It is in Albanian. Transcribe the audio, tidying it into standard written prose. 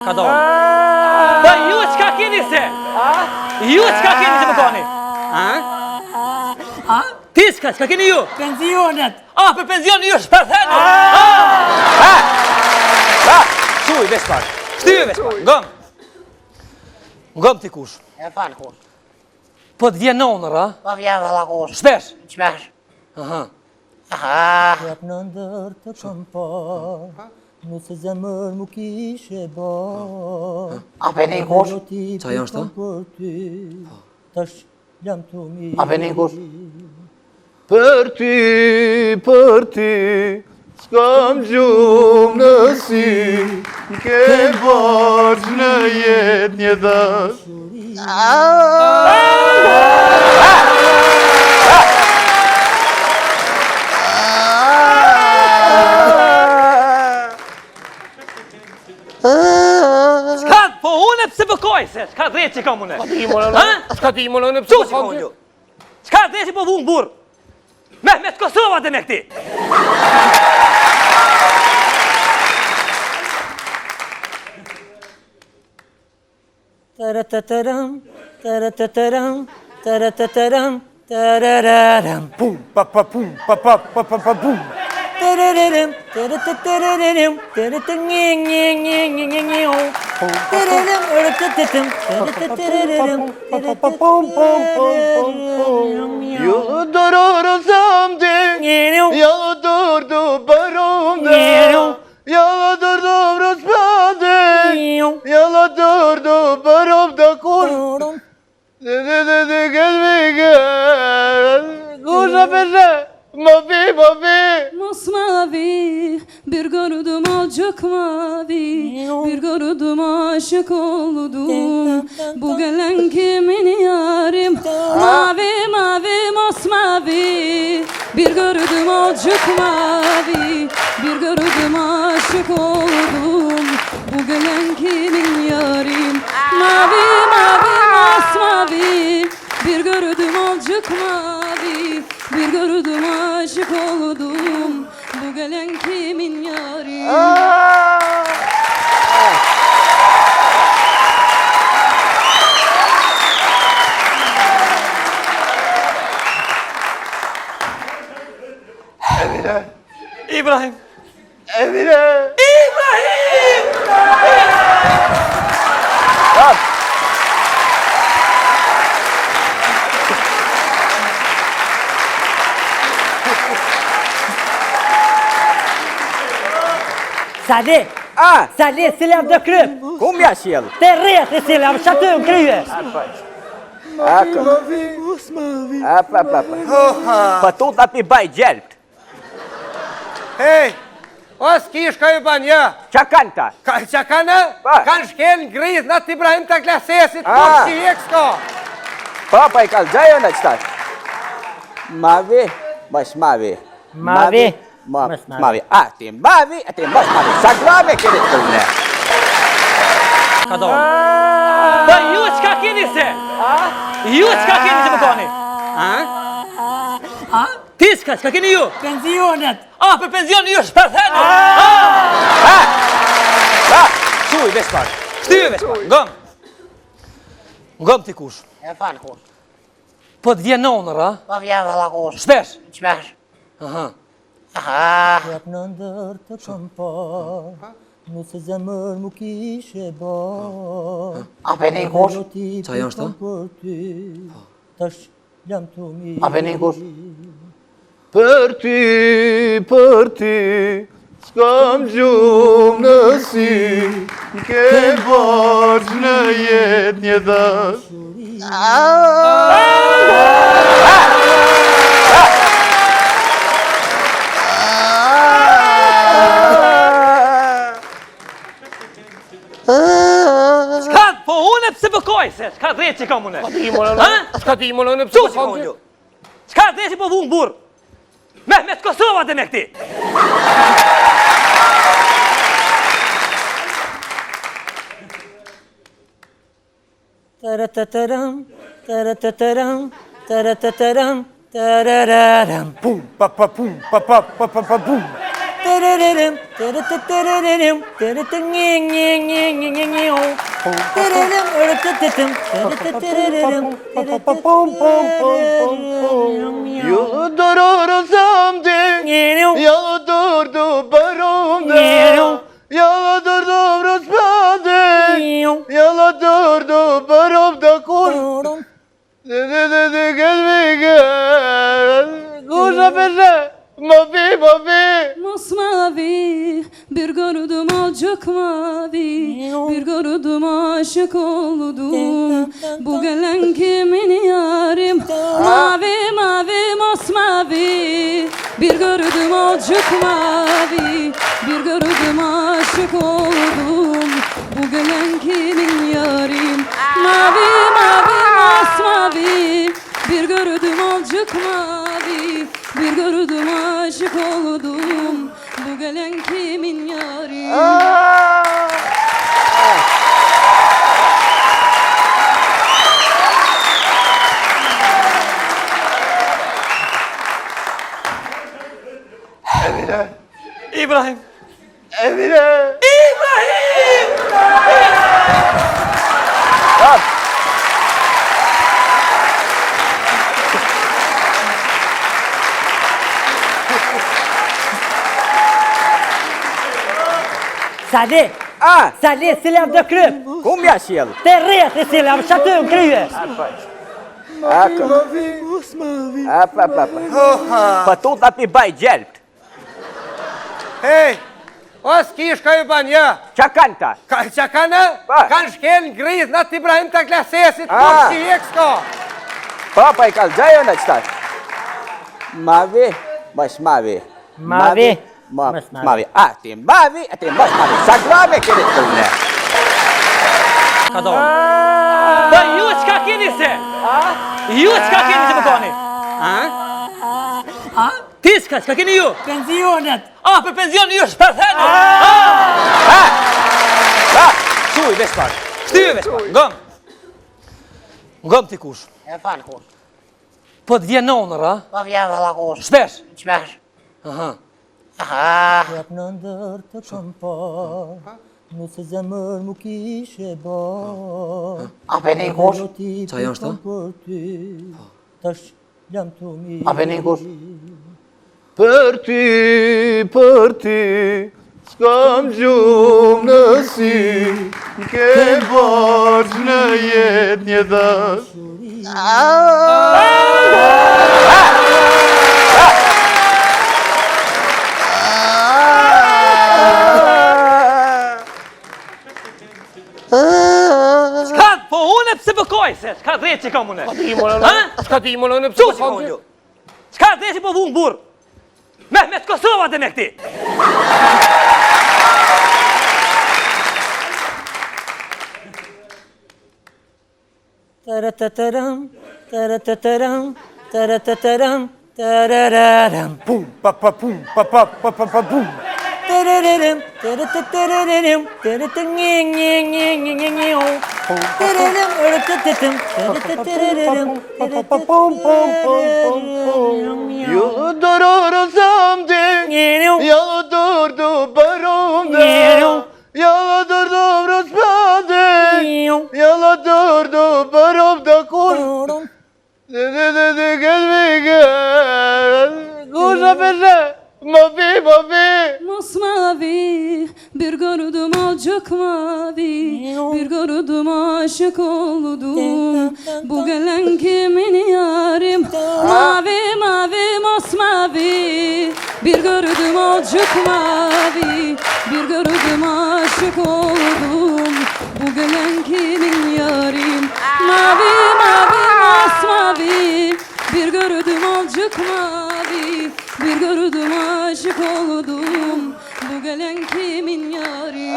Ka dalë. Po ju çka keni se? Ju çka keni se më koni? Ti çka keni ju? Pensionet. Për pension ju shpërtheni. Shuj veç pak. Shtyje veç pak. Ngëm ti kush? E fan kush. Po të vjen nonër, a? Po vjen valla kush. Shpesh? Shpesh. Jap në ndër të kam pa, nëse zemër mu kishe ba. A peni kush? Qa janë shta? Tash jam të mi. A peni kush? Për ty, s'kam gjumë në sy, ke borç në jetë një dash. S'ka, po unë pse bëkoj se, s'ka drejt që kam unë. S'ka ti më në Qo që kam unë? S'ka drejt që po vunë burë. Mehmet Kosova dhe me këti. Taratataram, taratataram, taratataram, tarararam. Pum, pa pa pum, pa pa pa pa pa pum. Tarararam, taratataram, taratataram, Jo dororo samdi, jo dordo baromda, jo dordo vrosmande, jo dordo baromda kur. De gelmege, kusha peshe, mavi. Masmavi, bir gördüm acık mavi, bir gördüm aşık oldum. Bu gelen kimin yarim? Mavi, masmavi, bir gördüm acık mavi, bir gördüm aşık oldum. Bu gelen kimin yarim? Mavi, masmavi, bir gördüm acık mavi, bir gördüm aşık oldum. Bu gelen kimin yari? Emine, İbrahim. Emine. İbrahim! Sali, Sali, silam të kryp. Ku mja sjell? Te rreth e silam, që aty më kryje. Pa tu të api baj gjelpt. Hej, o s'kish ka ju banja? Qa kanë ta? Qa kanë? Kanë shkel në grizë në të Ibrahim të klasesit, po që i s'ka. Pa i kalë gjajo në qëtash. Mavi, mas mavi. Mavi. Mas mavi. Ati mas mavi. Sa grave keni të këllë. Ka dalë. Po ju çka keni se? Ju çka keni se më koni? Ti çka keni ju? Pensionet. Për pension ju shpërtheni. Shuj veç pak. Shtyje veç pak. Ngëm ti kush? E fan kush. Po të vjen nonër, a? Po vjen valla kush. Shpesh? Shpesh. Jap në ndër të kam pa, nëse zemër mu kishe ba. A peni kush? Qa janë shta? Tash jam të mi. A peni kush? Për ty, s'kam gjumë në sy, ke borç në jetë një dash. S'ka, po unë pse bëkoj se, s'ka drejt që kam unë. S'ka ti më në Qo që kam unë? S'ka drejt që po vunë burë. Mehmet Kosova dhe me këti. Taratataram, taratataram, taratataram, tarararam. Pum, pa pa pum, pa pa pa pa pa pum. Tererem, tererem, tererem, Yolu durursam de, yolu durdu barumda. Yolu durdu rüzgâde, yolu durdu barumda kuş. De gelme gel, kuşa peşe, mavi. Masmavi bir gördüm alacak mavi, bir gördüm aşık oldum. Bu gelen kimin yarim? Mavi masmavi bir gördüm alacak mavi, bir gördüm aşık oldum. Bu gelen kimin yarim? Mavi masmavi bir gördüm alacak mavi, bir gördüm aşık oldum. Bu gelen kimin yari? Emine, İbrahim. Emine. Salih, Salih, selam të kryp. Ku mja sjell? Te rreth selam, shatë në kryje. Patut api baj gjelpt. Hej, os kish ka ju ban, ja. Qa kanë ta? Qa kanë? Pa. Kanë shkel në grizë në të Ibrahim të klasesit, po që hek s'ka. Papa i kalë gjajo në qëtar. Mavi, bash mavi. Mavi. Mavi. Ati mavi, bash mavi. Sa grave keni të këllë. Ka dorë. Po ju çka keni se? Ju çka keni se më koni? Ti çka keni ju? Pensionet. Për penzion ju është për thenu. Shuj, vesh pak. Shtyve vesh pak. Ngëm ti kush. E falë kush. Po të vjen nonër, a? Po vjen valla kush. Shpesh. Qmesh. Aha. Jap në ndër të kam par, nëse zemër mu kishe bar. Ape një kush. Qa janë shta? Tash jam të mi. Ape një kush. Për ty, s'kam gjumë në sy, ke borç në jetë një dash. S'ka, po unë pse bëkoj se, s'ka drejt që kam unë. S'ka ti më në Qo që kam unë? S'ka drejt që po vunë burë. Me të Kosova dhe me këti. Taratatram, taratatram, taratatram, tarararam. Pum, pa pa pum, pa pa pa pa pa pum. Tererem, tererem, tererem, Yolu durursam de, yolu durdu barumda. Yolu durdu rüzgâde, yolu durdu barumda kuş. De gelme gel, kuşa peşe, mavi. Masmavi bir gördüm alacak mavi, bir gördüm aşık oldum. Bu gelen kimin yarim? Mavi masmavi bir gördüm alacak mavi, bir gördüm aşık oldum. Bu gelen kimin yarim? Mavi masmavi bir gördüm alacak mavi, bir gördüm aşık oldum. Bu gelen kimin yari?